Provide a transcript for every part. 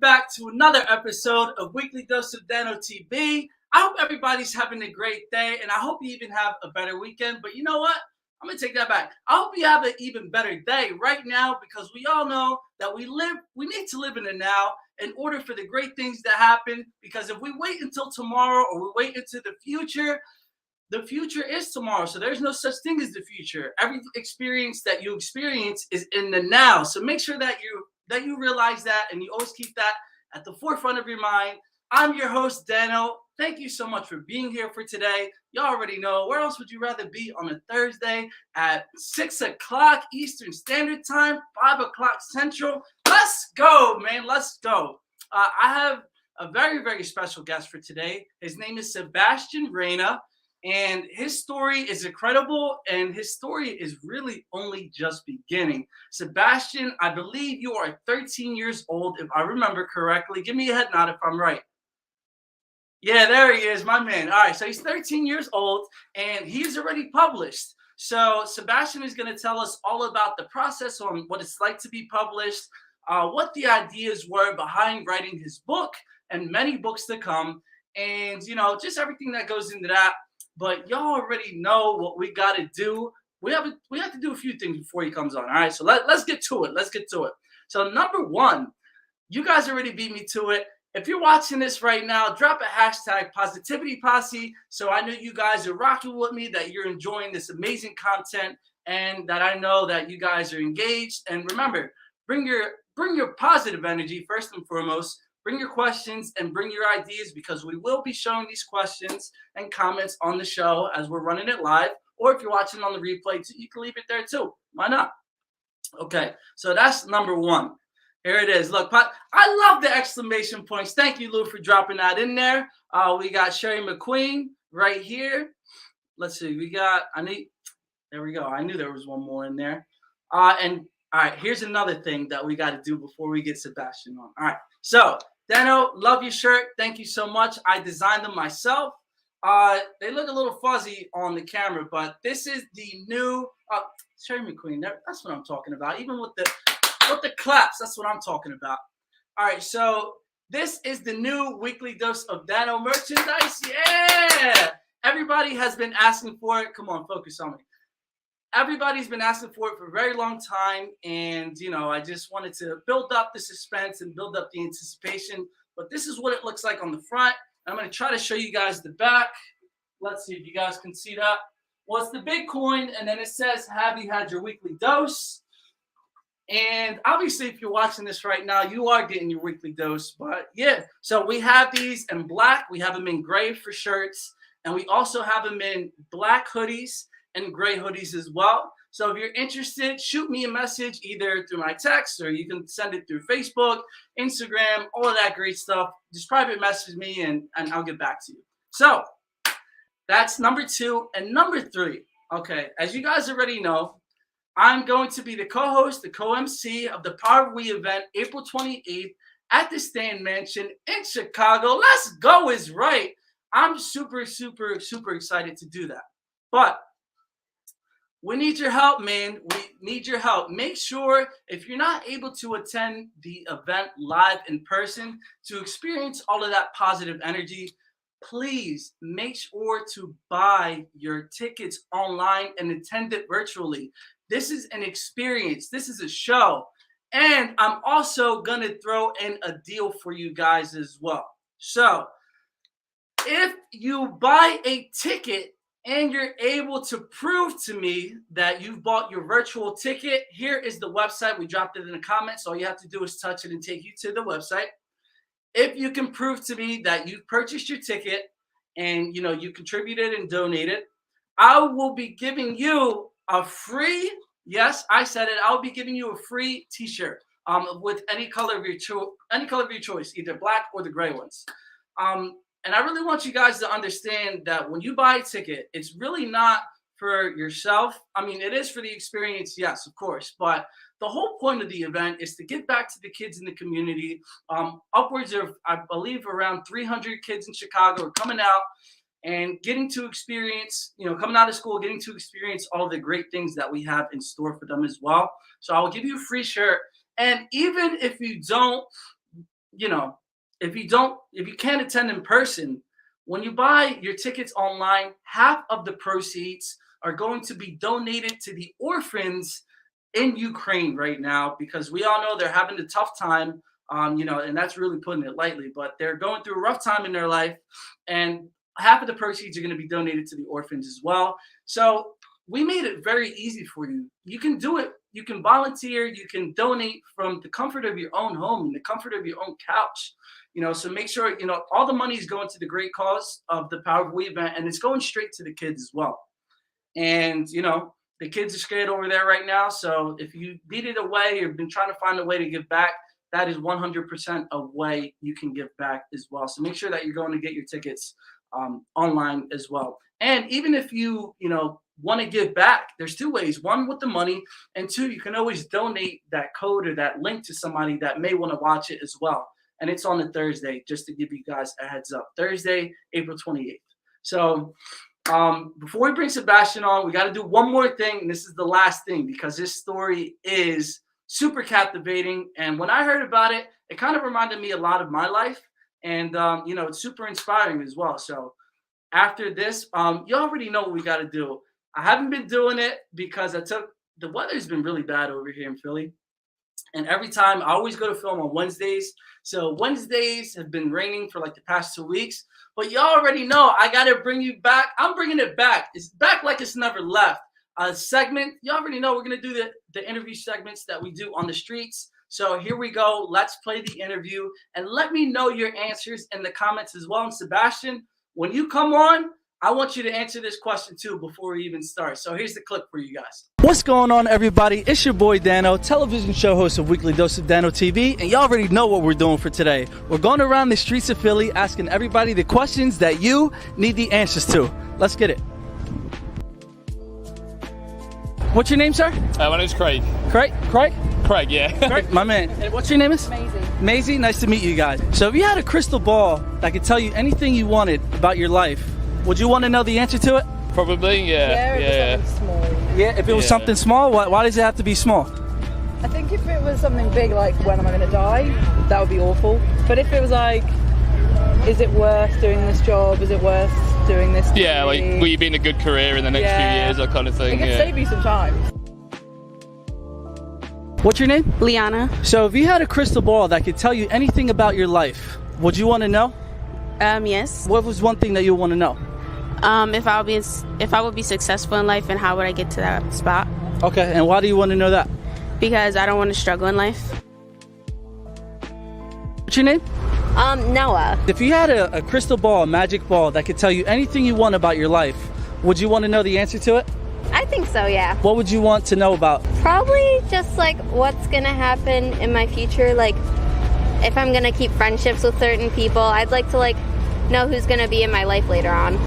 back to another episode of Weekly Dose of Dano TV. I hope everybody's having a great day, and I hope you even have a better weekend. But you know what? I'm going to take that back. I hope you have an even better day right now, because we all know that we need to live in the now in order for the great things to happen. Because if we wait until tomorrow or we wait into the future is tomorrow. So there's no such thing as the future. Every experience that you experience is in the now. So make sure that you realize that, and you always keep that at the forefront of your mind. I'm your host, Dano. Thank you so much for being here for today. You already know, where else would you rather be on a Thursday at 6 o'clock Eastern Standard Time, 5 o'clock Central? Let's go, man. Let's go. I have a very, very special guest for today. His name is Sebastian Reyna, and his story is incredible, and his story is really only just beginning. Sebastian, I believe you are 13 years old, if I remember correctly. Give me a head nod if I'm right. Yeah, there he is, my man. All right, so he's 13 years old, and he's already published. So Sebastian is going to tell us all about the process on what it's like to be published, what the ideas were behind writing his book, and many books to come, and, just everything that goes into that. But y'all already know what we got to do. We have to do a few things before he comes on, all right? So let's get to it. Let's get to it. So number one, you guys already beat me to it. If you're watching this right now, drop a hashtag Positivity Posse, so I know you guys are rocking with me, that you're enjoying this amazing content, and that I know that you guys are engaged. And remember, bring your positive energy first and foremost. Bring your questions and bring your ideas, because we will be showing these questions and comments on the show as we're running it live. Or if you're watching on the replay, you can leave it there too. Why not? Okay, so that's number one. Here it is. Look, I love the exclamation points. Thank you, Lou, for dropping that in there. We got Sherry McQueen right here. Let's see. There we go. I knew there was one more in there. And all right, here's another thing that we got to do before we get Sebastian on. All right, so Dano, love your shirt. Thank you so much. I designed them myself. They look a little fuzzy on the camera, but this is the new Sherry McQueen. That's what I'm talking about. Even with the claps, that's what I'm talking about. All right, so this is the new Weekly Dose of Dano merchandise. Yeah! Everybody has been asking for it. Come on, focus on me. Everybody's been asking for it for a very long time, and I just wanted to build up the suspense and build up the anticipation. But this is what it looks like on the front. I'm going to try to show you guys the back. Let's see if you guys can see that. Well, it's the big coin, and then it says, "Have you had your weekly dose?" And obviously, if you're watching this right now, you are getting your weekly dose. But yeah, so we have these in black. We have them in gray for shirts, and we also have them in black hoodies and gray hoodies as well. So if you're interested, shoot me a message either through my text, or you can send it through Facebook, Instagram, all of that great stuff. Just private message me, and I'll get back to you. So that's number two. And number three, okay, as you guys already know, I'm going to be the co-host, the co-MC of the Power of We event, April 28th at the Stan Mansion in Chicago. Let's go is right. I'm super, super, super excited to do that. But we need your help, man. We need your help. Make sure, if you're not able to attend the event live in person to experience all of that positive energy, please make sure to buy your tickets online and attend it virtually. This is an experience. This is a show. And I'm also going to throw in a deal for you guys as well. So if you buy a ticket and you're able to prove to me that you've bought your virtual ticket, here is the website. We dropped it in the comments. All you have to do is touch it and take you to the website. If you can prove to me that you've purchased your ticket and you contributed and donated, I will be giving you a free, yes, I said it, I'll be giving you a free t-shirt with any color of your choice, either black or the gray ones. And I really want you guys to understand that when you buy a ticket, it's really not for yourself. I mean, it is for the experience, yes, of course, but the whole point of the event is to give back to the kids in the community. Upwards of, I believe, around 300 kids in Chicago are coming out and getting to experience, coming out of school, getting to experience all the great things that we have in store for them as well. So I will give you a free shirt. And even if you don't you know, if you can't attend in person, when you buy your tickets online, half of the proceeds are going to be donated to the orphans in Ukraine right now, because we all know they're having a tough time. And that's really putting it lightly, but they're going through a rough time in their life, and half of the proceeds are going to be donated to the orphans as well. So we made it very easy for you. You can do it. You can volunteer. You can donate from the comfort of your own home and the comfort of your own couch. So make sure all the money is going to the great cause of the Power of We event, and it's going straight to the kids as well. And the kids are scared over there right now. So if you needed a way, you've been trying to find a way to give back, that is 100% a way you can give back as well. So make sure that you're going to get your tickets online as well. And even if you want to give back, there's two ways: one, with the money, and two, you can always donate that code or that link to somebody that may want to watch it as well. And it's on a Thursday, just to give you guys a heads up. Thursday, April 28th. So before we bring Sebastian on, we got to do one more thing, and this is the last thing, because this story is super captivating. And when I heard about it, it kind of reminded me a lot of my life, and it's super inspiring as well. So after this, you already know what we got to do. I haven't been doing it because the weather's been really bad over here in Philly. And every time I always go to film on Wednesdays. So Wednesdays have been raining for like the past 2 weeks. But you already know I got to bring you back. I'm bringing it back. It's back like it's never left. A segment. You already know we're going to do the interview segments that we do on the streets. So here we go. Let's play the interview. And let me know your answers in the comments as well. And Sebastian, when you come on, I want you to answer this question too before we even start. So here's the clip for you guys. What's going on, everybody? It's your boy Dano, television show host of Weekly Dose of Dano TV, and you already know what we're doing for today. We're going around the streets of Philly asking everybody the questions that you need the answers to. Let's get it. What's your name, sir? My name's Craig. Craig, Yeah. Craig, my man. And what's your name is? Maisie. Maisie, nice to meet you guys. So if you had a crystal ball that could tell you anything you wanted about your life, would you want to know the answer to it? Probably, yeah. If it was something small. Yeah, if it was something small, why does it have to be small? I think if it was something big, like when am I going to die, that would be awful. But if it was like, is it worth doing this job? Is it worth doing this degree? Yeah, like will you be in a good career in the next few years, that kind of thing. It could save you some time. What's your name? Liana. So if you had a crystal ball that could tell you anything about your life, would you want to know? Yes. What was one thing that you want to know? If I would be successful in life, and how would I get to that spot? Okay, and why do you want to know that? Because I don't want to struggle in life. What's your name? Noah. If you had a crystal ball, a magic ball that could tell you anything you want about your life, would you want to know the answer to it? I think so, yeah. What would you want to know about? Probably just like what's gonna happen in my future, like if I'm gonna keep friendships with certain people. I'd like to know who's gonna be in my life later on.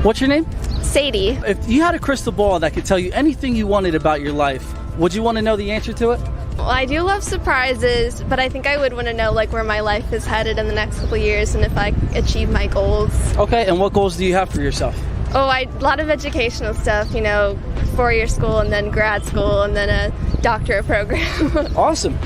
What's your name? Sadie. If you had a crystal ball that could tell you anything you wanted about your life, would you want to know the answer to it? Well, I do love surprises, but I think I would want to know where my life is headed in the next couple of years and if I achieve my goals. Okay, and what goals do you have for yourself? Oh, a lot of educational stuff, 4-year school and then grad school and then a doctorate program. Awesome.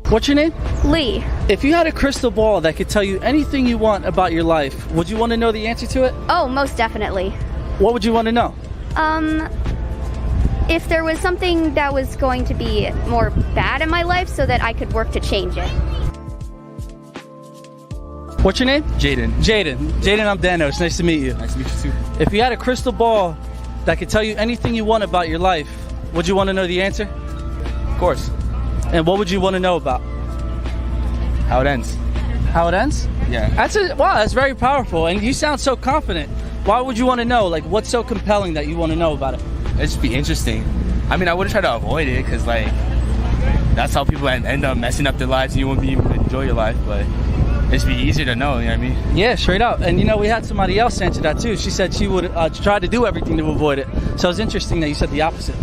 What's your name? Lee. If you had a crystal ball that could tell you anything you want about your life, would you want to know the answer to it? Oh, most definitely. What would you want to know? If there was something that was going to be more bad in my life so that I could work to change it. What's your name? Jaden. Jaden, I'm Dano. It's nice to meet you. Nice to meet you too. If you had a crystal ball that could tell you anything you want about your life, would you want to know the answer? Of course. And what would you want to know about? How it ends. How it ends? Yeah. Wow, that's very powerful. And you sound so confident. Why would you want to know? What's so compelling that you want to know about it? It'd just be interesting. I mean, I wouldn't try to avoid it because, that's how people end up messing up their lives and you won't be able to enjoy your life, but it'd be easier to know, you know what I mean? Yeah, straight up. And, we had somebody else answer that too. She said she would try to do everything to avoid it. So it's interesting that you said the opposite.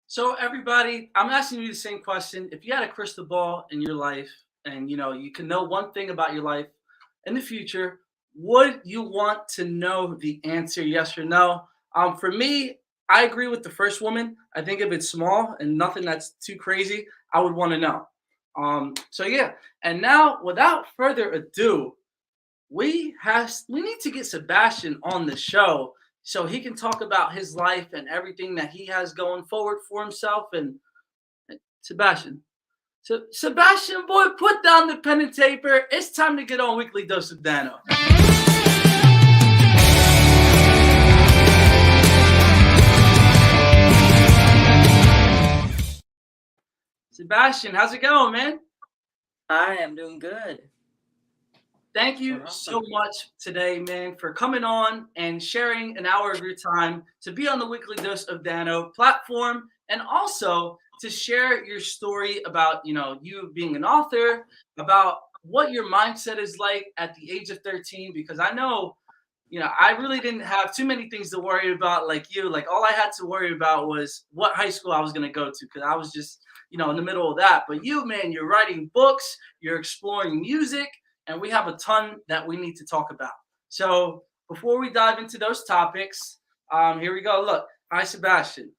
So everybody, I'm asking you the same question. If you had a crystal ball in your life and you can know one thing about your life, in the future, would you want to know the answer, yes or no? For me, I agree with the first woman. I think if it's small and nothing that's too crazy, I would want to know. So yeah, and now without further ado, we need to get Sebastian on the show so he can talk about his life and everything that he has going forward for himself. And Sebastian, so Sebastian, boy, put down the pen and paper. It's time to get on Weekly Dose of Dano. Sebastian, how's it going, man? I am doing good. Thank you so much today, man, for coming on and sharing an hour of your time to be on the Weekly Dose of Dano platform, and also to share your story about, you being an author, about what your mindset is like at the age of 13, because I know, I really didn't have too many things to worry about like you. Like, all I had to worry about was what high school I was going to go to, because I was just, in the middle of that. But you, man, you're writing books, you're exploring music, and we have a ton that we need to talk about. So before we dive into those topics, here we go. Look, hi, Sebastian.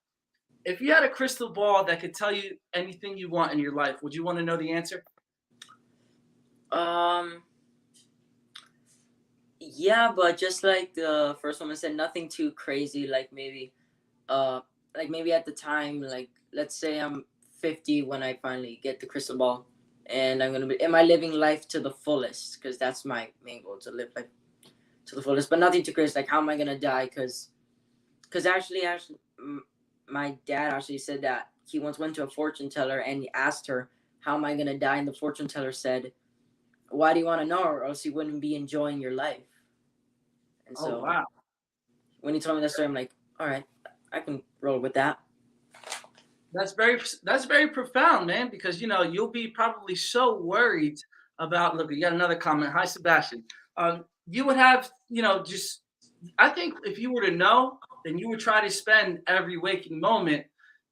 If you had a crystal ball that could tell you anything you want in your life, would you want to know the answer? Yeah, but just like the first woman said, nothing too crazy. Like maybe at the time, like let's say I'm 50 when I finally get the crystal ball, and am I living life to the fullest? Because that's my main goal, to live life to the fullest, but nothing too crazy. Like, how am I gonna die? Because actually, my dad actually said that he once went to a fortune teller and he asked her, how am I going to die? And the fortune teller said, why do you want to know, or else you wouldn't be enjoying your life? And so wow. When he told me that story, I'm like, all right, I can roll with that. That's very profound, man, because, you'll be probably so worried about, look, you got another comment. Hi, Sebastian. You would have, I think if you were to know, then you would try to spend every waking moment.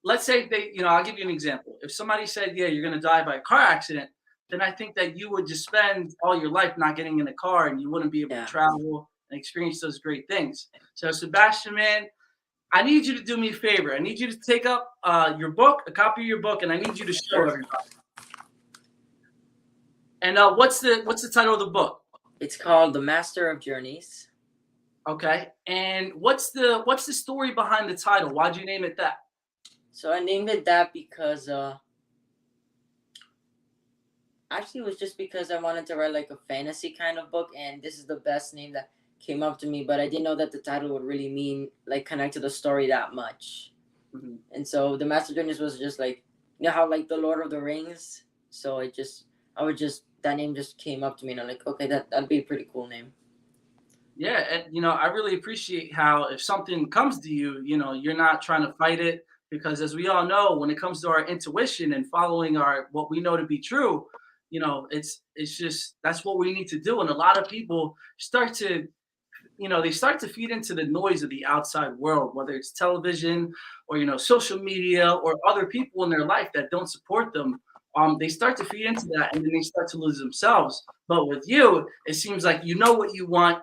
Let's say I'll give you an example. If somebody said, yeah, you're going to die by a car accident, then I think that you would just spend all your life not getting in a car, and you wouldn't be able to travel and experience those great things. So, Sebastian, man, I need you to do me a favor. I need you to take up your book, a copy of your book, and I need you to show everybody. And what's the title of the book? It's called The Master of Journeys. Okay. And what's the story behind the title? Why'd you name it that? So I named it that because actually it was just because I wanted to write like a fantasy kind of book, and this is the best name that came up to me, but I didn't know that the title would really mean like connect to the story that much. Mm-hmm. And so The Master of Journeys was just like, how like the Lord of the Rings. So that name just came up to me, and I'm like, okay, that'd be a pretty cool name. Yeah, and I really appreciate how if something comes to you, you're not trying to fight it, because as we all know, when it comes to our intuition and following what we know to be true, it's just that's what we need to do. And a lot of people start to feed into the noise of the outside world, whether it's television or social media or other people in their life that don't support them. They start to feed into that, and then they start to lose themselves. But with you, it seems like you know what you want.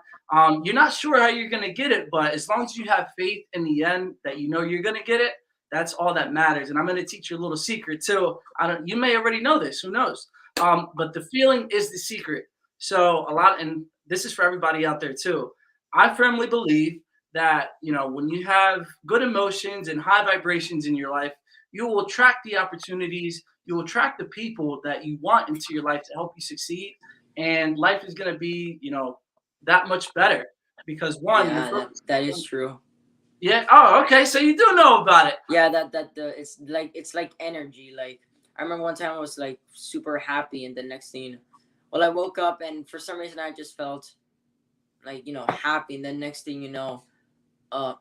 You're not sure how you're going to get it, but as long as you have faith in the end that you're going to get it, that's all that matters. And I'm going to teach you a little secret too. You may already know this, who knows? But the feeling is the secret. So and this is for everybody out there too. I firmly believe that, when you have good emotions and high vibrations in your life, you will attract the opportunities, you will attract the people that you want into your life to help you succeed. And life is going to be, that much better, because that is true. Yeah. Oh, okay. So you do know about it. Yeah, it's like energy. Like, I remember one time I was like super happy, and the next thing, I woke up and for some reason I just felt like, happy, and the next thing a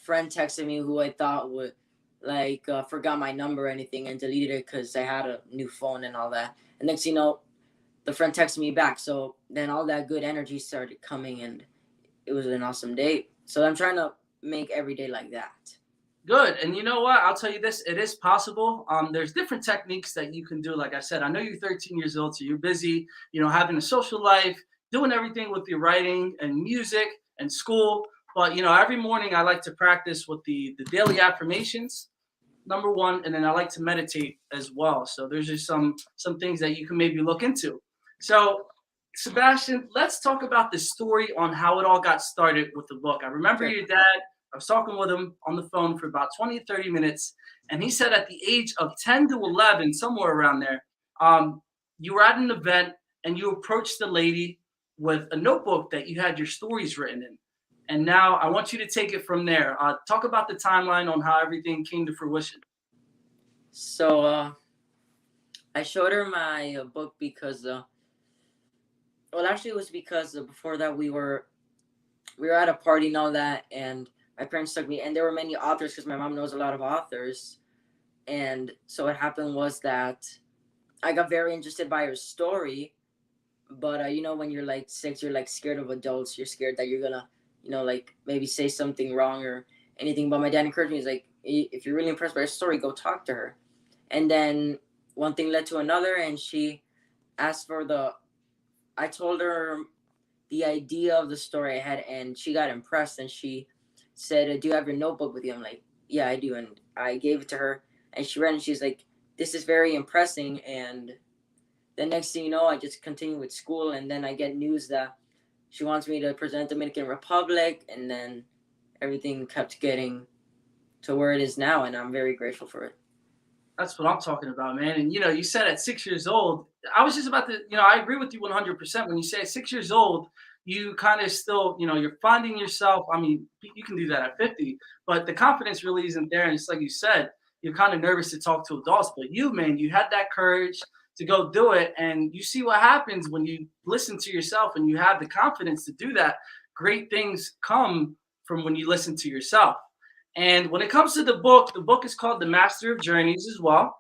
friend texted me who I thought would forgot my number or anything and deleted it because I had a new phone and all that. And next thing the friend texted me back. So then all that good energy started coming, and it was an awesome day. So I'm trying to make every day like that. Good. And you know what? I'll tell you this, it is possible. There's different techniques that you can do. Like I said, I know you're 13 years old, so you're busy, having a social life, doing everything with your writing and music and school. But every morning I like to practice with the daily affirmations, number one, and then I like to meditate as well. So there's just some things that you can maybe look into. So Sebastian, let's talk about the story on how it all got started with the book. I remember Sure. your dad. I was talking with him on the phone for about 20, 30 minutes. And he said at the age of 10 to 11, somewhere around there, you were at an event and you approached the lady with a notebook that you had your stories written in. And now I want you to take it from there. Talk about the timeline on how everything came to fruition. So I showed her my book because, actually it was because before that we were at a party and all that, and my parents took me, and there were many authors because my mom knows a lot of authors. And so what happened was that I got very interested by her story. But, when you're like 6, you're like scared of adults. You're scared that you're going to, like maybe say something wrong or anything. But my dad encouraged me. He's like, if you're really impressed by her story, go talk to her. And then one thing led to another, and she asked for I told her the idea of the story I had, and she got impressed, and she said, do you have your notebook with you? I'm like, yeah, I do. And I gave it to her, and she read it, and she's like, this is very impressing. And the next thing you know, I just continue with school, and then I get news that she wants me to present Dominican Republic, and then everything kept getting to where it is now, and I'm very grateful for it. That's what I'm talking about, man. And you said at 6 years old, I was just about to, I agree with you 100%. When you say at 6 years old, you kind of still, you're finding yourself. I mean, you can do that at 50, but the confidence really isn't there. And it's like you said, you're kind of nervous to talk to adults, but you, man, you had that courage to go do it. And you see what happens when you listen to yourself and you have the confidence to do that. Great things come from when you listen to yourself. And when it comes to the book is called The Master of Journeys as well.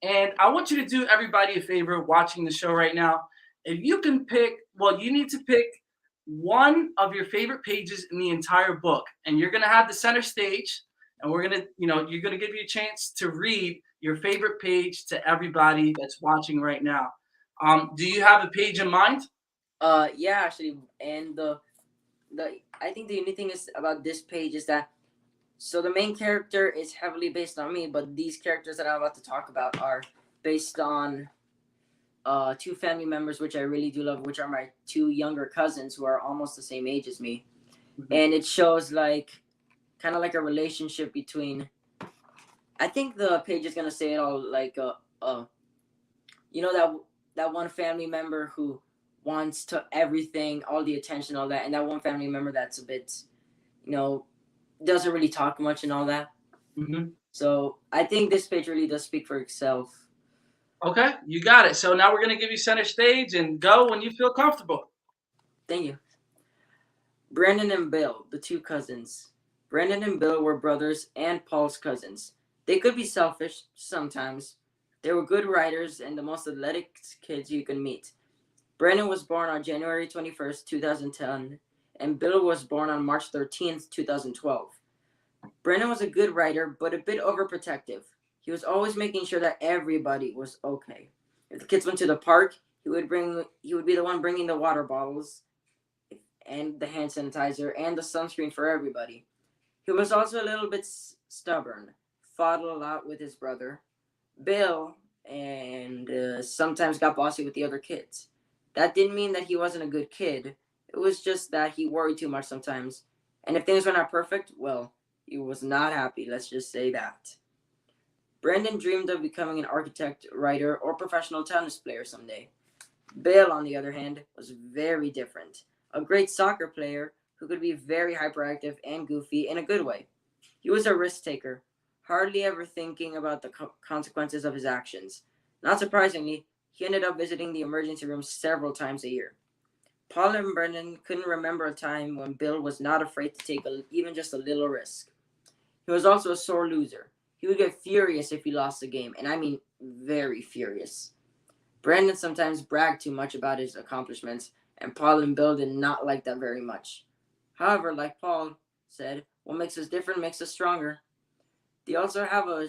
And I want you to do everybody a favor watching the show right now. If you can pick, you need to pick one of your favorite pages in the entire book. And you're going to have the center stage. And we're going to, you're going to give you a chance to read your favorite page to everybody that's watching right now. Do you have a page in mind? Yeah, actually. And I think the unique thing is about this page is that, so the main character is heavily based on me, but these characters that I'm about to talk about are based on 2 family members, which I really do love, which are my 2 younger cousins who are almost the same age as me. Mm-hmm. And it shows kind of like a relationship between, I think the page is going to say it all, like, that one family member who wants to everything, all the attention, all that, and that one family member that's a bit, doesn't really talk much and all that. Mm-hmm. So I think this page really does speak for itself. Okay, you got it. So now we're going to give you center stage and go when you feel comfortable. Thank you. Brandon and Bill, the 2 cousins. Brandon and Bill were brothers and Paul's cousins. They could be selfish sometimes. They were good writers and the most athletic kids you can meet. Brandon was born on January 21st, 2010. And Bill was born on March 13th, 2012. Brandon was a good writer, but a bit overprotective. He was always making sure that everybody was okay. If the kids went to the park, he would be the one bringing the water bottles and the hand sanitizer and the sunscreen for everybody. He was also a little bit stubborn, fought a lot with his brother, Bill, and sometimes got bossy with the other kids. That didn't mean that he wasn't a good kid. It was just that he worried too much sometimes. And if things were not perfect, well, he was not happy. Let's just say that. Brandon dreamed of becoming an architect, writer, or professional tennis player someday. Bill, on the other hand, was very different. A great soccer player who could be very hyperactive and goofy in a good way. He was a risk taker, hardly ever thinking about the consequences of his actions. Not surprisingly, he ended up visiting the emergency room several times a year. Paul and Brendan couldn't remember a time when Bill was not afraid to take even just a little risk. He was also a sore loser. He would get furious if he lost a game, and I mean very furious. Brandon sometimes bragged too much about his accomplishments, and Paul and Bill did not like that very much. However, like Paul said, what makes us different makes us stronger. They also have a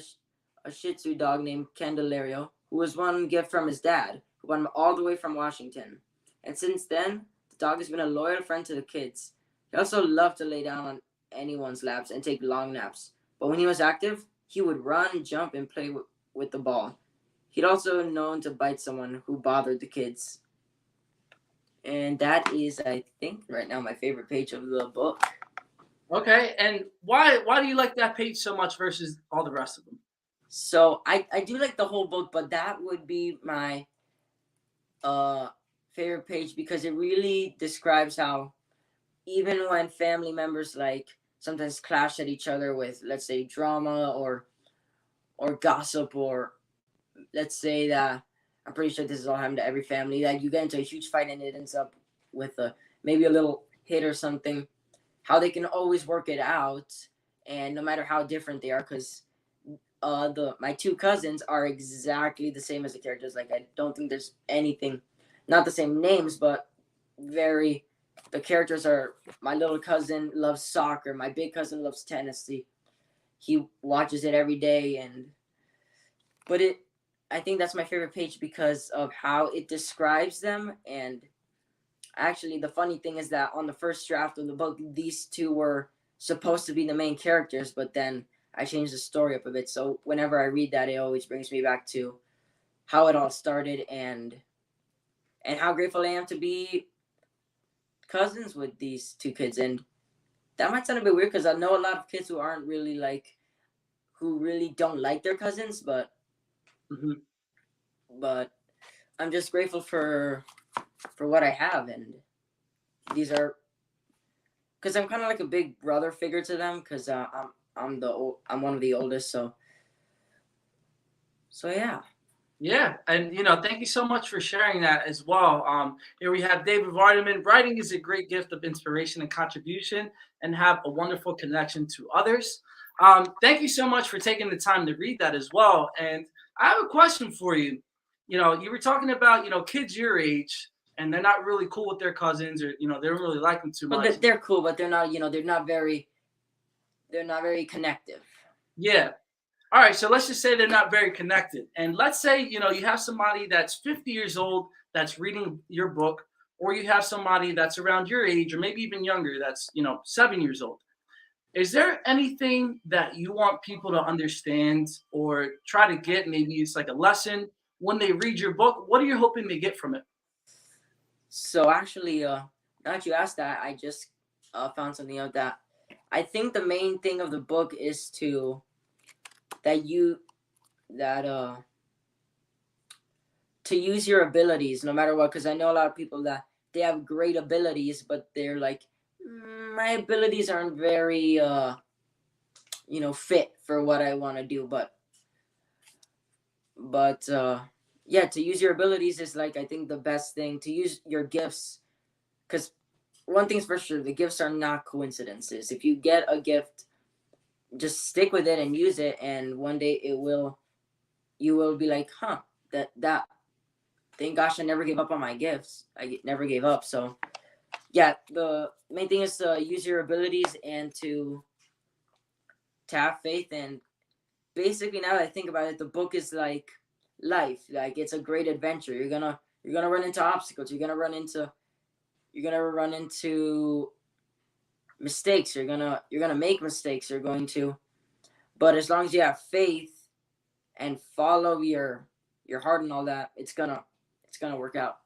Shih Tzu dog named Candelario, who was one gift from his dad, who brought him all the way from Washington. And since then, the dog has been a loyal friend to the kids. He also loved to lay down on anyone's laps and take long naps. But when he was active, he would run, jump, and play with the ball. He'd also known to bite someone who bothered the kids. And that is, I think, right now my favorite page of the book. Okay, and why do you like that page so much versus all the rest of them? So I do like the whole book, but that would be my favorite page because it really describes how even when family members like sometimes clash at each other with, let's say, drama or gossip, or let's say that I'm pretty sure this is all happened to every family, that you get into a huge fight and it ends up with maybe a little hit or something, how they can always work it out, and no matter how different they are, because my two cousins are exactly the same as the characters. Like, I don't think there's anything, not the same names, but the characters are, my little cousin loves soccer, my big cousin loves tennis. He watches it every day, but I think that's my favorite page because of how it describes them. And actually, the funny thing is that on the first draft of the book, these two were supposed to be the main characters, but then I changed the story up a bit. So whenever I read that, it always brings me back to how it all started and how grateful I am to be cousins with these two kids. And that might sound a bit weird because I know a lot of kids who aren't really who really don't like their cousins, but I'm just grateful for what I have. And these are, because I'm kind of like a big brother figure to them, because I'm one of the oldest, so yeah. Yeah, and thank you so much for sharing that as well. Here we have David Vardaman. Writing is a great gift of inspiration and contribution, and have a wonderful connection to others. Thank you so much for taking the time to read that as well. And I have a question for you. You were talking about kids your age, and they're not really cool with their cousins, or they don't really like them too much. But they're cool, but they're not very connective. Yeah. All right, so let's just say they're not very connected. And let's say, you have somebody that's 50 years old that's reading your book, or you have somebody that's around your age or maybe even younger that's, 7 years old. Is there anything that you want people to understand or try to get? Maybe it's like a lesson when they read your book. What are you hoping to get from it? So actually, now that you asked that, I just found something out that I think the main thing of the book is to use your abilities no matter what, because I know a lot of people that they have great abilities, but they're like, my abilities aren't very fit for what I want to do, but yeah, to use your abilities is I think the best thing, to use your gifts, because one thing's for sure, the gifts are not coincidences. If you get a gift, just stick with it and use it, and one day you will be like, that thank gosh I never gave up on my gifts. I never gave up. So yeah, the main thing is to use your abilities and to have faith. And basically, now that I think about it, the book is like life. Like, it's a great adventure. You're gonna run into obstacles. You're gonna run into mistakes. You're gonna make mistakes. But as long as you have faith and follow your heart and all that, it's gonna work out.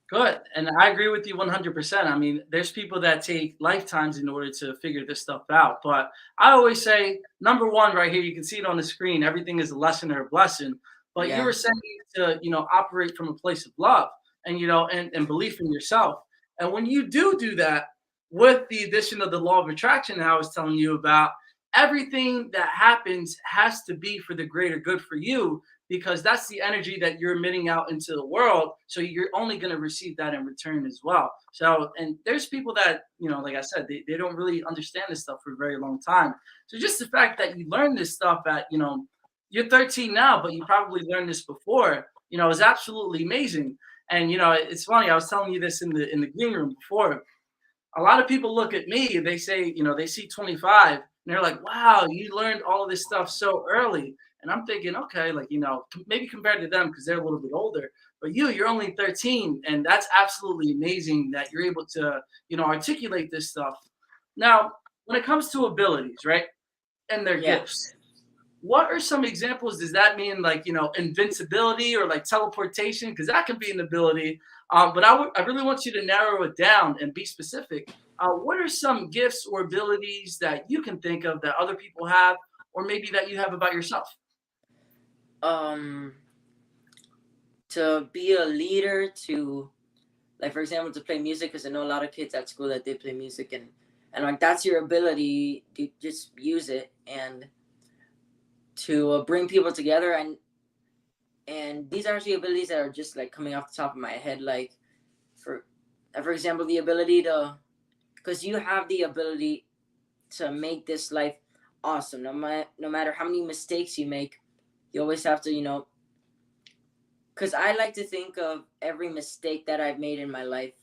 Good. And I agree with you 100%. I mean, there's people that take lifetimes in order to figure this stuff out. But I always say, number one, right here, you can see it on the screen. Everything is a lesson or a blessing. But you were saying to, operate from a place of love and, and belief in yourself. And when you do that, with the addition of the law of attraction that I was telling you about, everything that happens has to be for the greater good for you, because that's the energy that you're emitting out into the world. So you're only going to receive that in return as well. So, and there's people that, like I said, they don't really understand this stuff for a very long time. So just the fact that you learn this stuff at, you're 13 now, but you probably learned this before, is absolutely amazing. And, it's funny. I was telling you this in the green room before. a lot of people look at me and they say, they see 25 and they're like, wow, you learned all of this stuff so early. And I'm thinking, okay, like, maybe compared to them because they're a little bit older, but you're only 13. And that's absolutely amazing that you're able to, articulate this stuff. Now, when it comes to abilities, right, and their Yeah. gifts, what are some examples? Does that mean like, invincibility or like teleportation? Because that can be an ability. But I really want you to narrow it down and be specific. What are some gifts or abilities that you can think of that other people have, or maybe that you have about yourself? To be a leader, to like, for example, to play music, because I know a lot of kids at school that they play music, and like that's your ability to just use it, and to bring people together, and these are actually abilities that are just like coming off the top of my head, like for example, the ability to, because you have the ability to make this life awesome, no matter how many mistakes you make, you always have to, because I like to think of every mistake that I've made in my life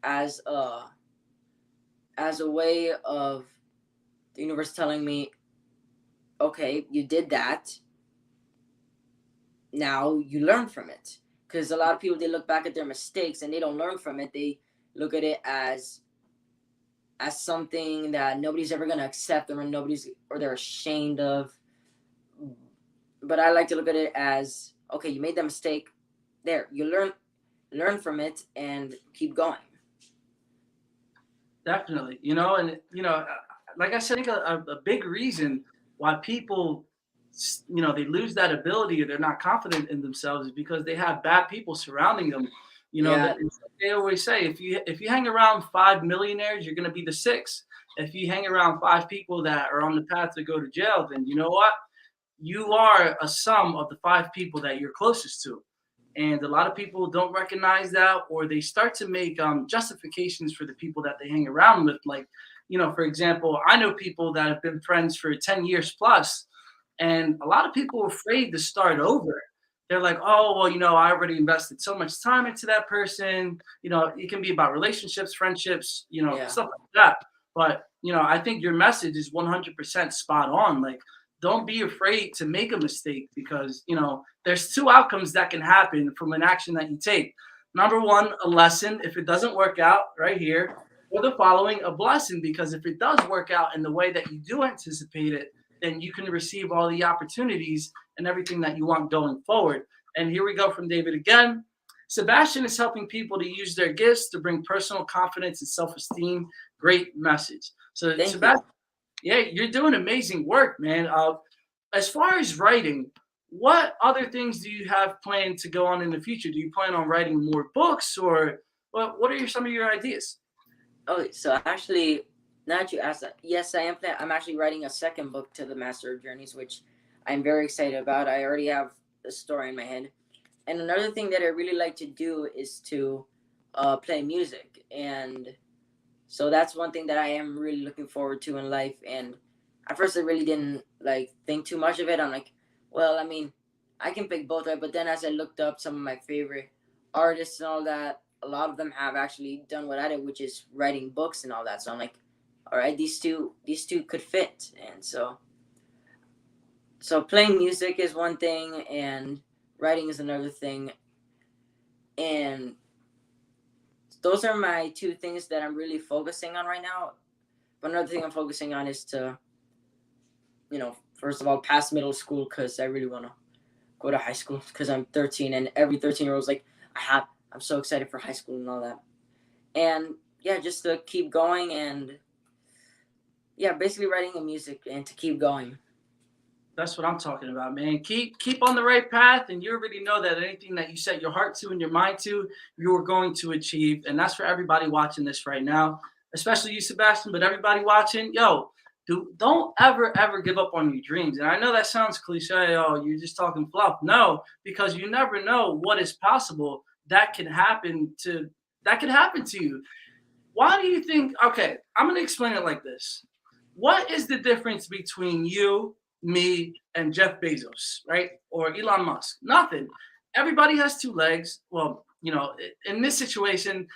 as a way of the universe telling me, okay, you did that. Now you learn from it. Because a lot of people, they look back at their mistakes and they don't learn from it. They look at it as something that nobody's ever gonna accept, or they're ashamed of. But I like to look at it as, okay, you made that mistake. There, you learn from it and keep going. Definitely, like I said, I think a big reason why people, they lose that ability or they're not confident in themselves is because they have bad people surrounding them. Yeah. They always say if you hang around 5 millionaires, you're going to be the sixth. If you hang around 5 people that are on the path to go to jail, then you know what? You are a sum of the 5 people that you're closest to. And a lot of people don't recognize that, or they start to make justifications for the people that they hang around with. Like, for example, I know people that have been friends for 10 years plus, and a lot of people are afraid to start over. They're like, oh, well, I already invested so much time into that person. It can be about relationships, friendships, Yeah. stuff like that. But, I think your message is 100% spot on. Like, don't be afraid to make a mistake because, there's 2 outcomes that can happen from an action that you take. Number 1, a lesson. If it doesn't work out right here, or the following, a blessing, because if it does work out in the way that you do anticipate it, then you can receive all the opportunities and everything that you want going forward. And here we go from David again. Sebastian is helping people to use their gifts to bring personal confidence and self-esteem. Great message. So Thank Sebastian, yeah, you're doing amazing work, man. As far as writing, what other things do you have planned to go on in the future? Do you plan on writing more books, or what are some of your ideas? Oh, so actually, now that you asked that, yes, I am. I'm actually writing a second book to the Master of Journeys, which I'm very excited about. I already have a story in my head. And another thing that I really like to do is to play music. And so that's one thing that I am really looking forward to in life. And at first I really didn't think too much of it. I'm like, well, I mean, I can pick both, right? But then as I looked up some of my favorite artists and all that, a lot of them have actually done what I did, which is writing books and all that. So I'm like, all right, these two could fit. And so playing music is one thing and writing is another thing. And those are my 2 things that I'm really focusing on right now. But another thing I'm focusing on is to, first of all, pass middle school, because I really want to go to high school, because I'm 13 and every 13-year-old's like, I'm so excited for high school and all that. And yeah, just to keep going, and yeah, basically writing the music and to keep going. That's what I'm talking about, man. Keep on the right path, and you already know that anything that you set your heart to and your mind to, you're going to achieve. And that's for everybody watching this right now, especially you, Sebastian, but everybody watching, don't ever give up on your dreams. And I know that sounds cliche, you're just talking fluff. No, because you never know what is possible that can happen to you. Why do you think, okay, I'm going to explain it like this. What is the difference between you, me, and Jeff Bezos, right? Or Elon Musk? Nothing. Everybody has 2 legs. Well, in this situation,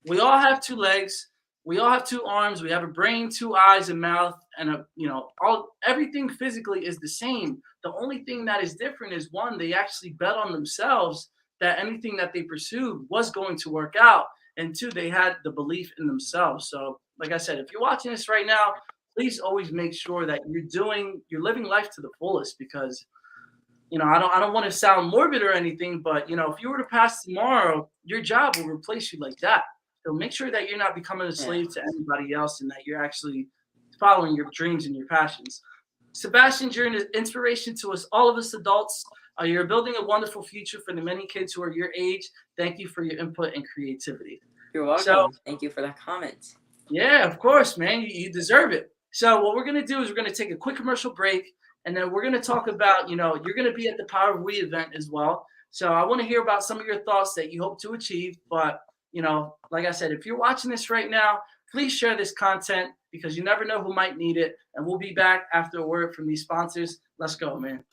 we all have 2 legs. we all have two arms, we have a brain, two eyes, a mouth, and everything physically is the same. The only thing that is different is one, they actually bet on themselves that anything that they pursued was going to work out, and two, they had the belief in themselves. So, like I said, if you're watching this right now, please always make sure that you're living life to the fullest, because I don't want to sound morbid or anything, but if you were to pass tomorrow, your job will replace you like that. So make sure that you're not becoming a slave to anybody else, and that you're actually following your dreams and your passions. Sebastian, you're an inspiration to all of us adults. You're building a wonderful future for the many kids who are your age. Thank you for your input and creativity. You're welcome. So, thank you for that comment. Yeah, of course, man. You deserve it. So what we're going to do is we're going to take a quick commercial break, and then we're going to talk about, you're going to be at the Power of We event as well. So I want to hear about some of your thoughts that you hope to achieve. But, like I said, if you're watching this right now, please share this content, because you never know who might need it. And we'll be back after a word from these sponsors. Let's go, man.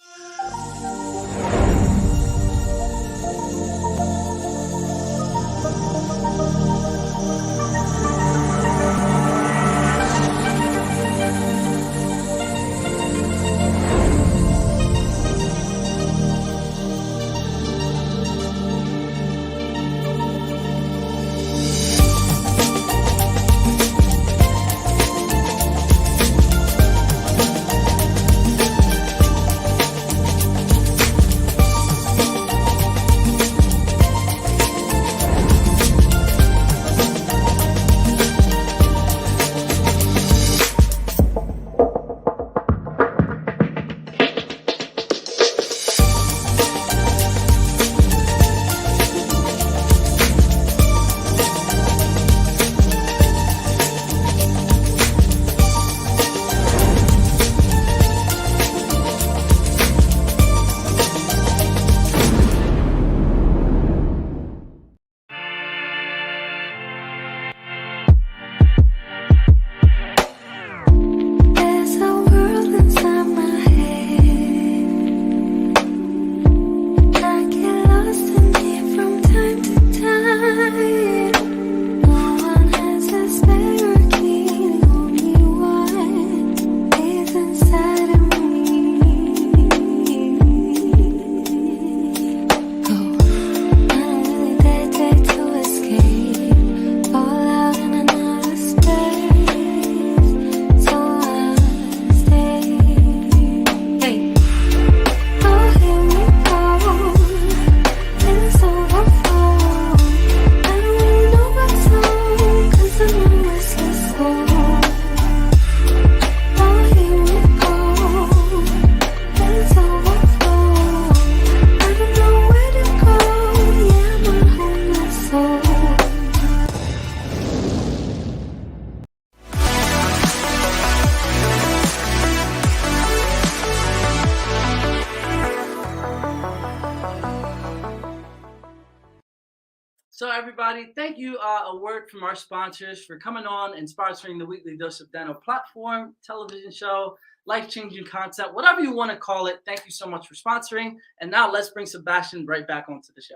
So everybody, thank you. A word from our sponsors for coming on and sponsoring the Weekly Dose of Dano platform, television show, life-changing content, whatever you want to call it. Thank you so much for sponsoring. And now let's bring Sebastian right back onto the show.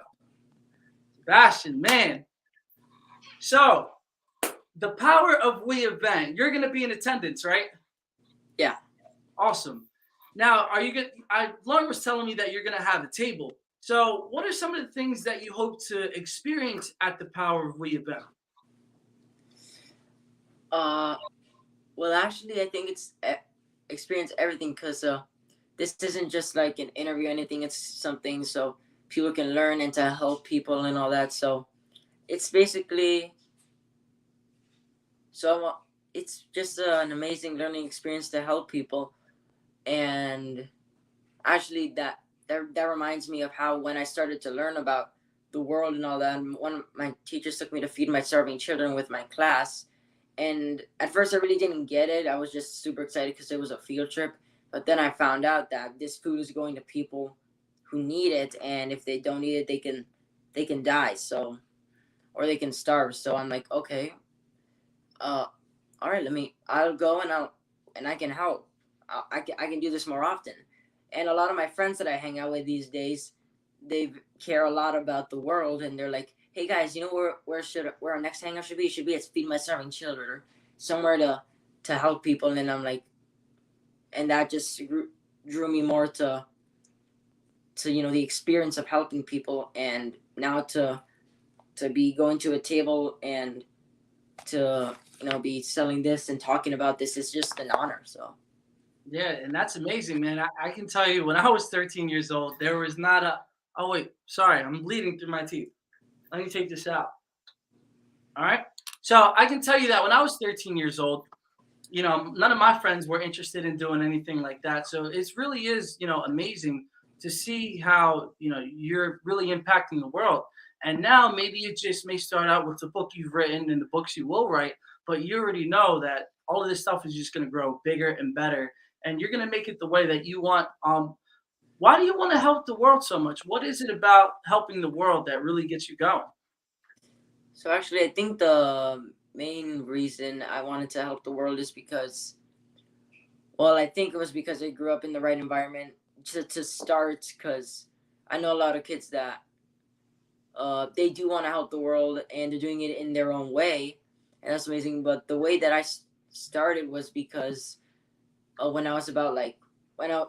Sebastian, man. So the Power of We event, you're going to be in attendance, right? Yeah. Awesome. Now, are you going to, Lauren was telling me that you're going to have a table. So what are some of the things that you hope to experience at the Power of We event? Well, actually, I think it's experience everything, because this isn't just like an interview or anything. It's something so people can learn and to help people and all that. So it's basically, it's just an amazing learning experience to help people. And actually that reminds me of how when I started to learn about the world and all that, and one of my teachers took me to feed my starving children with my class. And at first I really didn't get it. I was just super excited because it was a field trip. But then I found out that this food is going to people who need it. And if they don't eat it, they can die. So, or they can starve. So I'm like, okay, all right, I'll go and I can help. I can do this more often. And a lot of my friends that I hang out with these days, they care a lot about the world, and they're like, hey guys, you know where our next hangout should be? It should be at Feed My Starving Children, or somewhere to help people. And then I'm like, and that just drew me more to the experience of helping people, and now to be going to a table and to be selling this and talking about this is just an honor. So Yeah, and that's amazing, man. I can tell you, when I was 13 years old, there was not a. Oh wait, sorry, I'm bleeding through my teeth. Let me take this out. All right. So I can tell you that when I was 13 years old, none of my friends were interested in doing anything like that. So it really is, amazing to see how, you're really impacting the world. And now maybe it just may start out with the book you've written and the books you will write, but you already know that all of this stuff is just going to grow bigger and better, and you're going to make it the way that you want. Why do you want to help the world so much? What is it about helping the world that really gets you going? So actually, I think the main reason I wanted to help the world is because, well, I think it was because I grew up in the right environment to start. Because I know a lot of kids that they do want to help the world and they're doing it in their own way, and that's amazing. But the way that I started was because when I was about like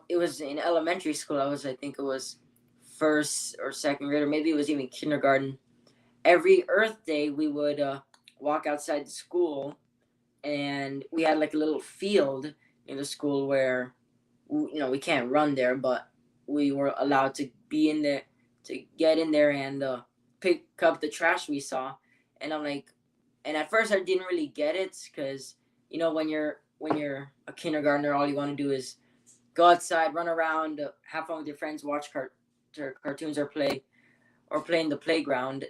it was in elementary school. I think it was first or second grade, or maybe it was even kindergarten. Every Earth Day, we would walk outside the school, and we had like a little field in the school where we can't run there, but we were allowed to be in there, to get in there and pick up the trash we saw. And I'm like, and at first I didn't really get it, because when you're a kindergartner, all you want to do is go outside, run around, have fun with your friends, watch cartoons, or play in the playground.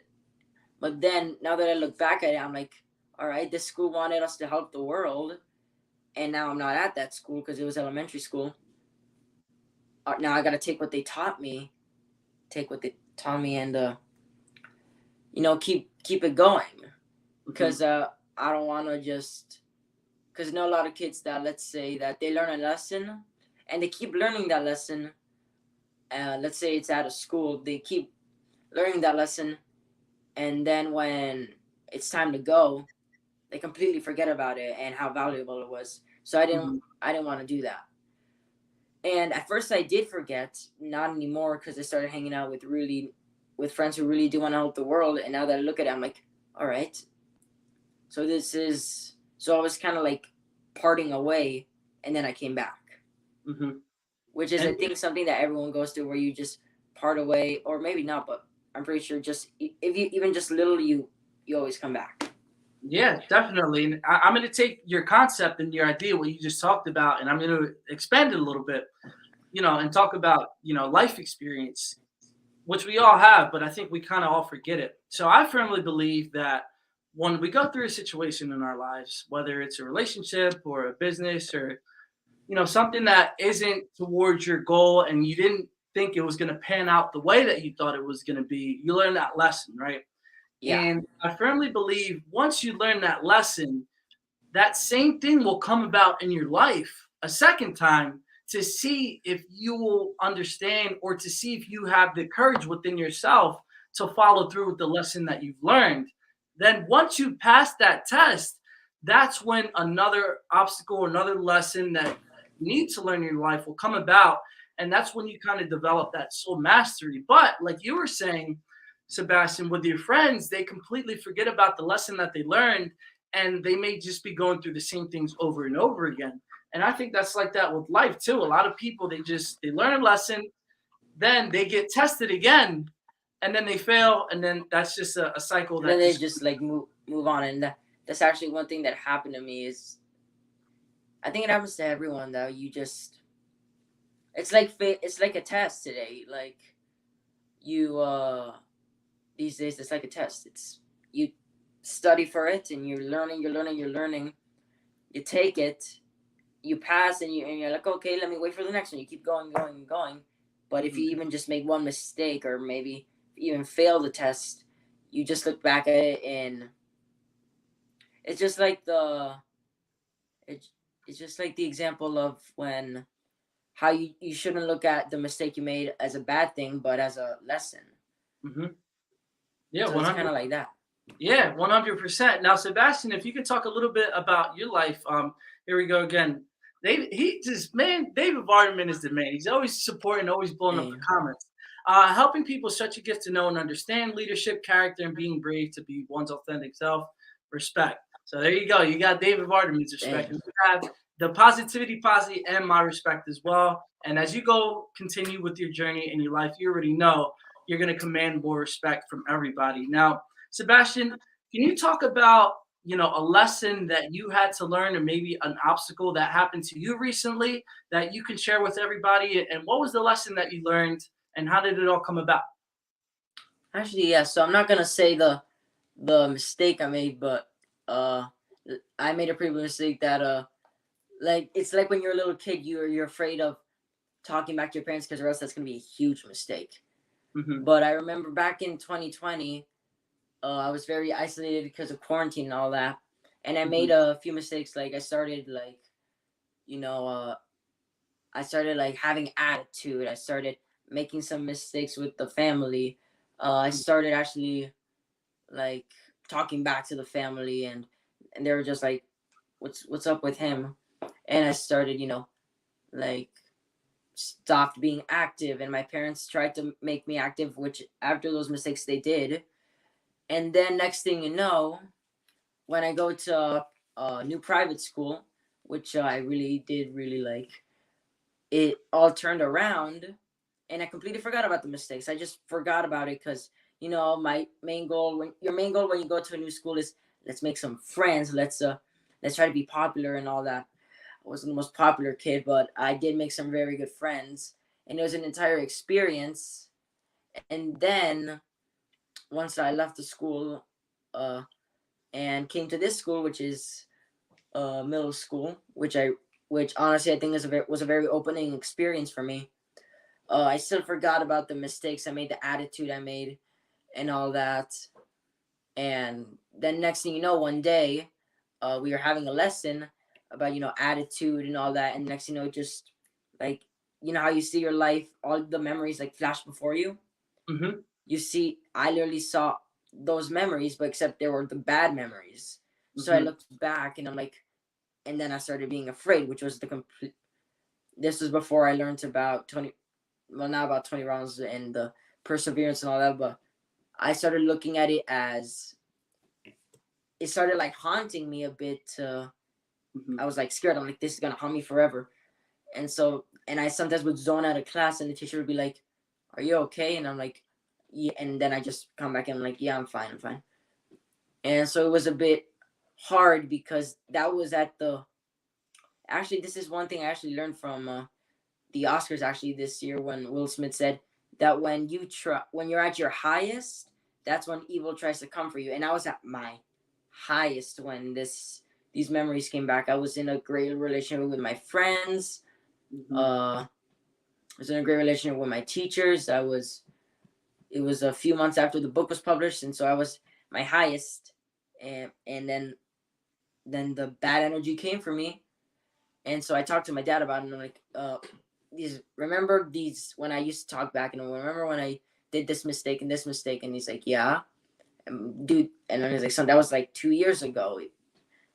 But then, now that I look back at it, I'm like, all right, this school wanted us to help the world, and now I'm not at that school because it was elementary school. Now I got to take what they taught me, and keep it going, because I don't want to just, because I know a lot of kids that, let's say that they learn a lesson and they keep learning that lesson. Let's say it's at a school, they keep learning that lesson, and then when it's time to go, they completely forget about it and how valuable it was. So I didn't want to do that. And at first I did forget, not anymore, because I started hanging out with friends who really do want to help the world. And now that I look at it, I'm like, all right. So I was kind of like parting away, and then I came back. Which is, I think, something that everyone goes through, where you just part away, or maybe not, but I'm pretty sure just if you even just little, you always come back. Yeah, definitely. And I'm going to take your concept and your idea, what you just talked about, and I'm going to expand it a little bit, and talk about, life experience, which we all have, but I think we kind of all forget it. So I firmly believe that when we go through a situation in our lives, whether it's a relationship or a business, or, something that isn't towards your goal, and you didn't think it was going to pan out the way that you thought it was going to be, you learn that lesson, right? Yeah. And I firmly believe once you learn that lesson, that same thing will come about in your life a second time, to see if you will understand, or to see if you have the courage within yourself to follow through with the lesson that you've learned. Then once you pass that test, that's when another obstacle, another lesson that you need to learn in your life will come about. And that's when you kind of develop that soul mastery. But like you were saying, Sebastian, with your friends, they completely forget about the lesson that they learned, and they may just be going through the same things over and over again. And I think that's like that with life too. A lot of people, they learn a lesson, then they get tested again, and then they fail, and then that's just a cycle. Then they just like move on. And that's actually one thing that happened to me. Is I think it happens to everyone, though. It's like a test today. Like you these days, it's like a test. It's you study for it, and you're learning. You take it, you pass, and you're like, okay, let me wait for the next one. You keep going. But if you even just make one mistake, or maybe even fail the test, you just look back at it, and it's just like it's just like the example of how you shouldn't look at the mistake you made as a bad thing, but as a lesson. Yeah, So it's kind of like that. Yeah, 100%. Now, Sebastian, if you could talk a little bit about your life. Here we go again. David Vardaman is the man. He's always supporting, always blowing up the Yeah. comments. Helping people is such a gift to know and understand leadership, character, and being brave to be one's authentic self. Respect. So there you go. You got David Vardaman's respect. Damn. And you have the positivity posse and my respect as well. And as you continue with your journey in your life, you already know you're going to command more respect from everybody. Now, Sebastian, can you talk about, a lesson that you had to learn, or maybe an obstacle that happened to you recently that you can share with everybody? And what was the lesson that you learned, and how did it all come about? Actually, yeah. So I'm not gonna say the mistake I made, but I made a pretty big mistake that like it's like when you're a little kid, you're afraid of talking back to your parents because or else that's gonna be a huge mistake. Mm-hmm. But I remember back in 2020, I was very isolated because of quarantine and all that, and I made a few mistakes. Like I started like, I started like having attitude. I started making some mistakes with the family. I started actually like talking back to the family, and they were just like, "What's up with him?" And I started, like stopped being active, and my parents tried to make me active, which after those mistakes they did. And then next thing you know, when I go to a new private school, which I really did really like, it all turned around, and I completely forgot about the mistakes. I just forgot about it because my main goal when you go to a new school is let's make some friends, let's try to be popular and all that. I wasn't the most popular kid, but I did make some very good friends, and it was an entire experience. And then once I left the school, and came to this school, which is middle school, which honestly I think was a very opening experience for me. I still forgot about the mistakes I made, the attitude I made, and all that. And then next thing you know, one day, we were having a lesson about attitude and all that, and next thing you know, just like how you see your life, all the memories like flash before you. Mm-hmm. You see, I literally saw those memories, but except they were the bad memories. So I looked back and I'm like, and then I started being afraid, which was the complete. This was before I learned about 20, well, not about 20 rounds and the perseverance and all that, but I started looking at it as it started like haunting me a bit. I was like scared. I'm like, this is gonna haunt me forever. And so, and I sometimes would zone out of class, and the teacher would be like, "Are you okay?" And I'm like, "Yeah." And then I just come back and I'm like, "Yeah, I'm fine. I'm fine." And so it was a bit hard because that was at the. Actually, this is one thing I actually learned from the Oscars actually this year when Will Smith said that when you're at your highest, that's when evil tries to come for you. And I was at my highest when these memories came back. I was in a great relationship with my friends. I was in a great relationship with my teachers. It was a few months after the book was published, and so I was my highest, and then the bad energy came for me, and so I talked to my dad about it, and I'm like, remember these when I used to talk back, and remember when I did this mistake and this mistake, and he's like, yeah, dude, and then he's like, son, that was like 2 years ago,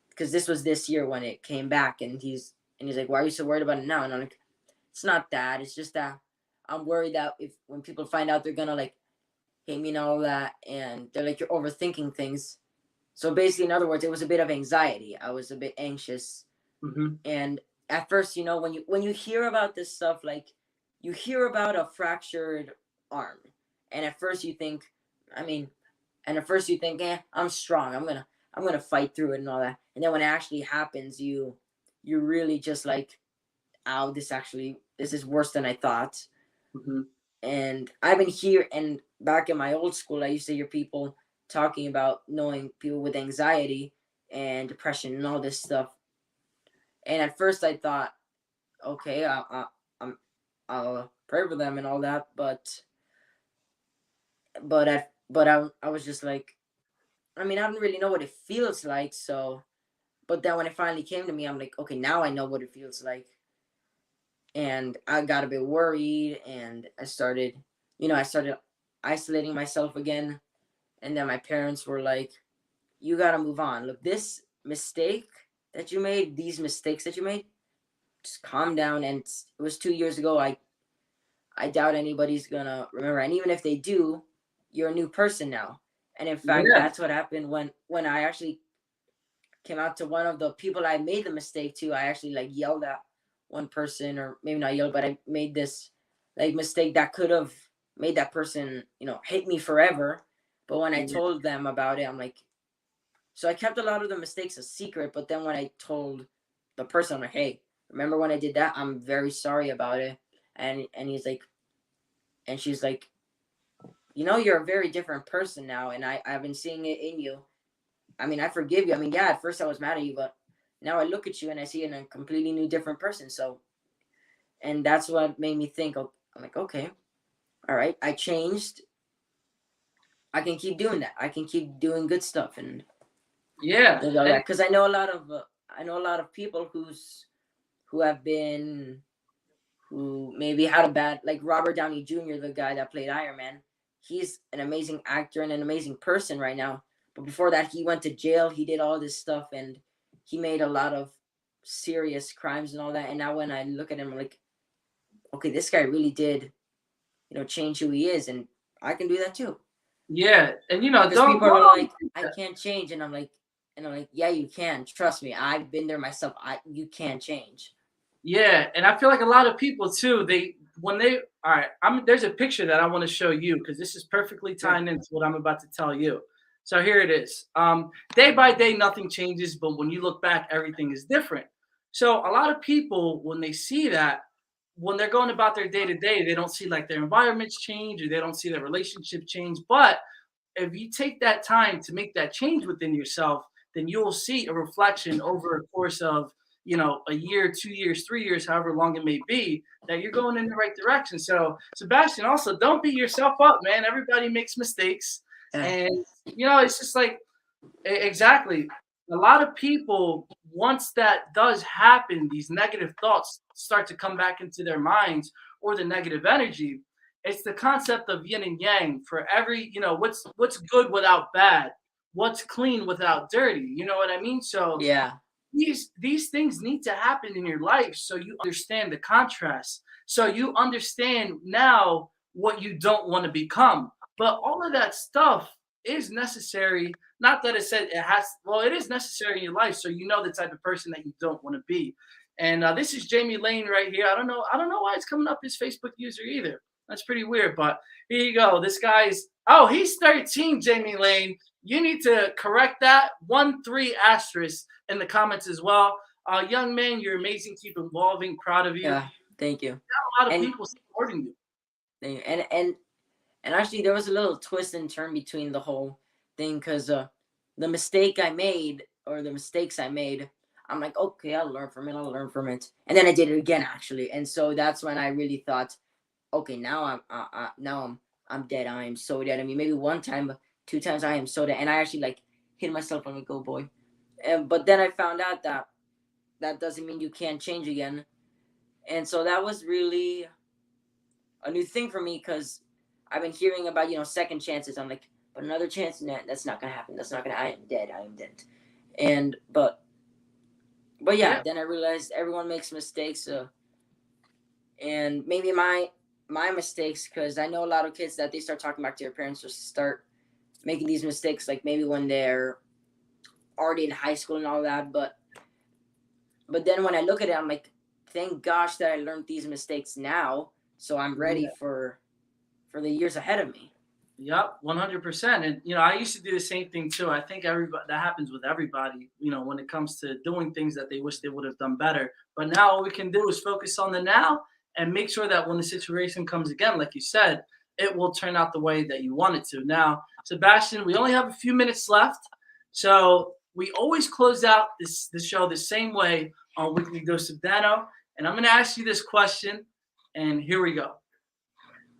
because this was this year when it came back, and he's like, why are you so worried about it now? And I'm like, it's not that, it's just that I'm worried that when people find out, they're gonna like hate me and all that, and they're like, you're overthinking things. So basically, in other words, it was a bit of anxiety. I was a bit anxious, and at first, when you hear about this stuff, like you hear about a fractured arm, and at first you think, I'm strong. I'm gonna fight through it and all that. And then when it actually happens, you really just like, ow, this is worse than I thought. And I've been here and back in my old school, I used to hear people talking about knowing people with anxiety and depression and all this stuff. And at first I thought, okay, I'll pray for them and all that, but I was just like, I don't really know what it feels like. So, but then when it finally came to me, I'm like, okay, now I know what it feels like. And I got a bit worried, and I started isolating myself again. And then my parents were like, you got to move on. Look, this mistake that you made, these mistakes that you made, just calm down. And it was 2 years ago. I doubt anybody's going to remember. And even if they do, you're a new person now. And in fact, that's what happened when I actually came out to one of the people I made the mistake to. I actually like yelled at one person, or maybe not yelled, but I made this like mistake that could have made that person, hate me forever. But when I told them about it, I'm like, so I kept a lot of the mistakes a secret. But then when I told the person, I'm like, hey, remember when I did that? I'm very sorry about it. And he's like, and she's like, you're a very different person now. And I've been seeing it in you. I mean, I forgive you. I mean, yeah, at first I was mad at you, but now I look at you and I see a completely new, different person. So, and that's what made me think, I'm like, okay, all right, I changed. I can keep doing that. I can keep doing good stuff. And because I know a lot of people who maybe had a bad, like Robert Downey Jr., the guy that played Iron Man. He's an amazing actor and an amazing person right now. But before that, he went to jail. He did all this stuff, and he made a lot of serious crimes and all that. And now when I look at him, I'm like, okay, this guy really did, change who he is, and I can do that too. Yeah, and because people are like, I can't change, and I'm like, yeah, you can. Trust me, I've been there myself. You can change. Yeah, and I feel like a lot of people too. There's a picture that I want to show you because this is perfectly tying into what I'm about to tell you. So here it is. Day by day, nothing changes, but when you look back, everything is different. So a lot of people, when they see that, when they're going about their day to day, they don't see like their environments change or they don't see their relationship change. But if you take that time to make that change within yourself, then you'll see a reflection over a course of a year, 2 years, 3 years, however long it may be, that you're going in the right direction. So, Sebastian, also don't beat yourself up, man. Everybody makes mistakes. And, it's just like, exactly. A lot of people, once that does happen, these negative thoughts start to come back into their minds, or the negative energy. It's the concept of yin and yang. For every, what's good without bad, what's clean without dirty. You know what I mean? So yeah. These things need to happen in your life so you understand the contrast. So you understand now what you don't want to become. But all of that stuff is necessary. Not that it said it has. Well, it is necessary in your life, so you know the type of person that you don't want to be. And this is Jamie Lane right here. I don't know why it's coming up his Facebook user either. That's pretty weird. But here you go. This guy's he's 13. Jamie Lane. You need to correct that 1-3 asterisk in the comments as well. Young man, you're amazing. Keep evolving. Proud of you. Yeah, thank you. A lot of people supporting you. And actually, there was a little twist and turn between the whole thing because the mistakes I made, I'm like, okay, I'll learn from it. And then I did it again, actually. And so that's when I really thought, okay, now I'm dead. I am so dead. I mean, maybe one time, 2 times I am so dead. And I actually like hit myself. I'm like, oh boy. But then I found out that doesn't mean you can't change again. And so that was really a new thing for me because I've been hearing about, second chances. I'm like, but another chance? Nah, that's not going to happen. I am dead. And, but yeah, then I realized everyone makes mistakes. And maybe my mistakes, because I know a lot of kids that they start talking back to their parents or start making these mistakes, like maybe when they're already in high school and all that. But then when I look at it, I'm like, thank gosh that I learned these mistakes now. So I'm ready for the years ahead of me. Yep, 100%. And, I used to do the same thing too. I think that happens with everybody, when it comes to doing things that they wish they would have done better. But now all we can do is focus on the now and make sure that when the situation comes again, like you said, it will turn out the way that you want it to. Now, Sebastian, we only have a few minutes left. So we always close out the show the same way on Weekly Dose of Dano. And I'm going to ask you this question, and here we go.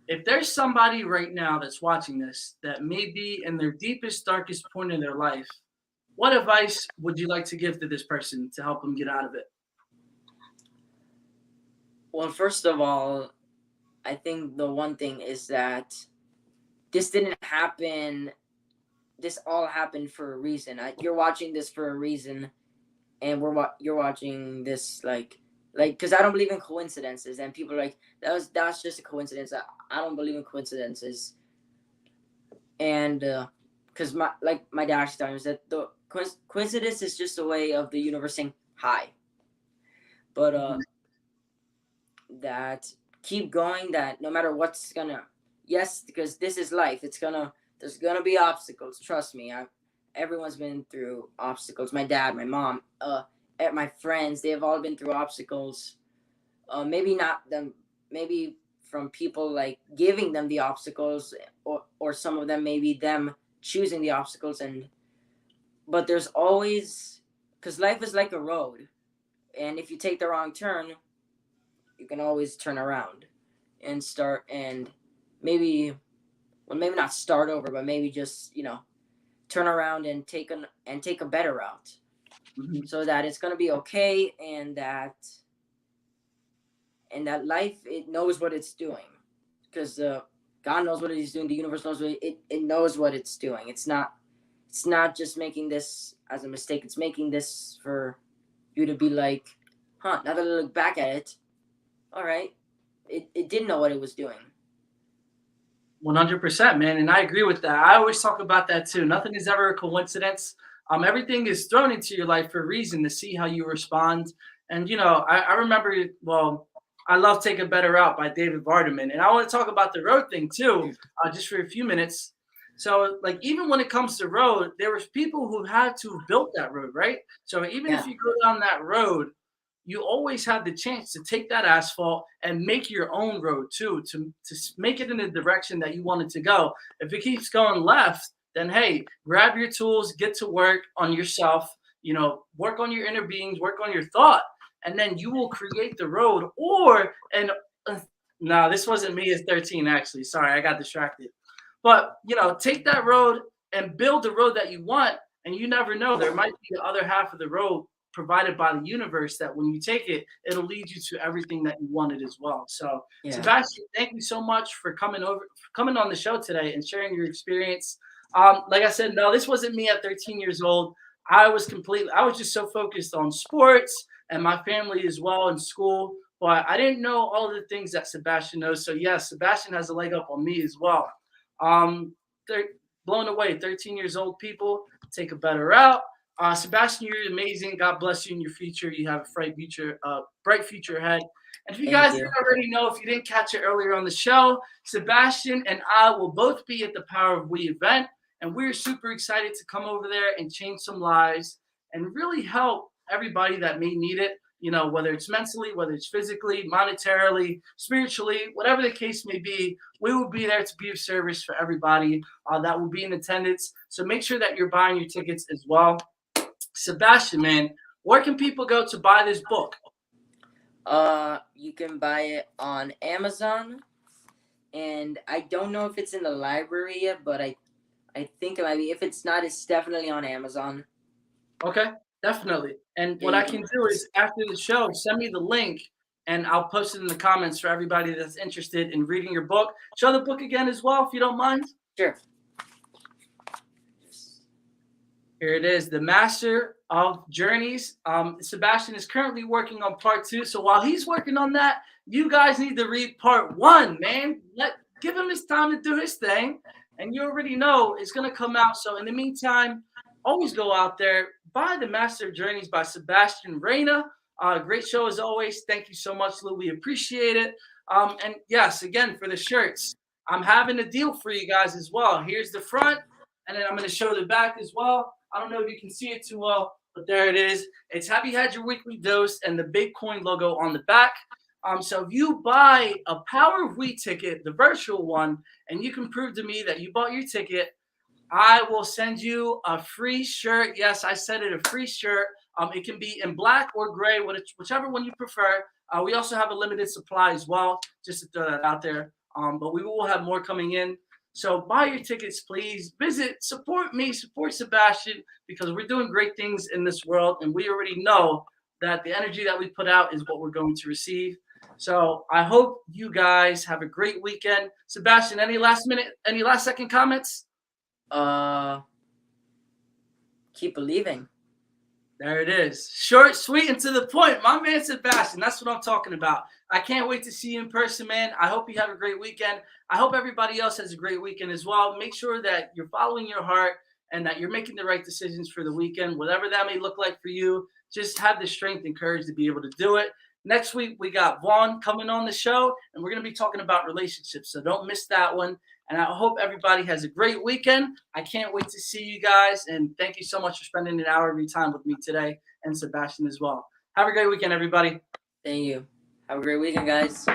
If there's somebody right now that's watching this that may be in their deepest, darkest point in their life, what advice would you like to give to this person to help them get out of it? Well, first of all, I think the one thing is that this didn't happen this all happened for a reason. You're watching this for a reason, and you're watching this like because I don't believe in coincidences, and people are like that's just a coincidence. I don't believe in coincidences, and because my dad telling me is that the coincidence is just a way of the universe saying hi, but that keep going. That no matter what's gonna, yes, because this is life. There's gonna be obstacles. Trust me. Everyone's been through obstacles. My dad, my mom, my friends, they have all been through obstacles. Maybe not them. Maybe from people like giving them the obstacles, or some of them maybe them choosing the obstacles. But there's always, because life is like a road, and if you take the wrong turn, you can always turn around and start, and maybe not start over, but maybe just turn around and take a better route, so that it's gonna be okay, and that life, it knows what it's doing, because God knows what He's doing. The universe knows what it knows what it's doing. It's not just making this as a mistake. It's making this for you to be like, now that I look back at it, all right, it didn't know what it was doing. 100%, man, and I agree with that. I always talk about that too. Nothing is ever a coincidence. Everything is thrown into your life for a reason, to see how you respond. And I remember, well, I love "Take a Better Route" by David Vardaman, and I want to talk about the road thing too, just for a few minutes. So, like, even when it comes to road, there was people who had to have built that road, right? So even if you go down that road, you always have the chance to take that asphalt and make your own road too, to make it in the direction that you want it to go. If it keeps going left, then hey, grab your tools, get to work on yourself, work on your inner beings, work on your thought, and then you will create the road. No, this wasn't me as 13, actually. Sorry, I got distracted. But, take that road and build the road that you want, and you never know. There might be the other half of the road provided by the universe that when you take it, it'll lead you to everything that you wanted as well. So, Sebastian, thank you so much for coming on the show today and sharing your experience. Like I said, no, this wasn't me at 13 years old. I was just so focused on sports and my family as well in school, but I didn't know all the things that Sebastian knows. So yes, Sebastian has a leg up on me as well. They're blown away. 13 years old people, take a better route. Sebastian, you're amazing. God bless you in your future. You have a bright future ahead. And if you guys didn't already know, if you didn't catch it earlier on the show, Sebastian and I will both be at the Power of We event, and we're super excited to come over there and change some lives and really help everybody that may need it. Whether it's mentally, whether it's physically, monetarily, spiritually, whatever the case may be, we will be there to be of service for everybody that will be in attendance. So make sure that you're buying your tickets as well. Sebastian, man, where can people go to buy this book? You can buy it on Amazon, and I don't know if it's in the library yet, but I think it might be. If it's not, it's definitely on Amazon. Okay, definitely. And what I can do is, after the show, send me the link, and I'll post it in the comments for everybody that's interested in reading your book. Show the book again as well, if you don't mind. Sure. Here it is, The Master of Journeys. Sebastian is currently working on part 2. So while he's working on that, you guys need to read part 1, man. Give him his time to do his thing. And you already know it's going to come out. So in the meantime, always go out there, buy The Master of Journeys by Sebastian Reyna. Great show as always. Thank you so much, Lou. We appreciate it. And yes, again, for the shirts, I'm having a deal for you guys as well. Here's the front, and then I'm going to show the back as well. I don't know if you can see it too well, but there it is. It's Have You Had Your Weekly Dose and the big coin logo on the back. So if you buy a Power of We ticket, the virtual one, and you can prove to me that you bought your ticket, I will send you a free shirt. Yes, I said it, a free shirt. It can be in black or gray, whichever one you prefer. We also have a limited supply as well, just to throw that out there. But we will have more coming in. So buy your tickets, please. Support me, support Sebastian, because we're doing great things in this world, and we already know that the energy that we put out is what we're going to receive. So I hope you guys have a great weekend. Sebastian, any last second comments? keep believing. There it is. Short, sweet, and to the point. My man Sebastian, that's what I'm talking about. I can't wait to see you in person, man. I hope you have a great weekend. I hope everybody else has a great weekend as well. Make sure that you're following your heart and that you're making the right decisions for the weekend, whatever that may look like for you. Just have the strength and courage to be able to do it. Next week, we got Vaughn coming on the show, and we're going to be talking about relationships, so don't miss that one. And I hope everybody has a great weekend. I can't wait to see you guys, and thank you so much for spending an hour of your time with me today, and Sebastian as well. Have a great weekend, everybody. Thank you. Have a great weekend, guys.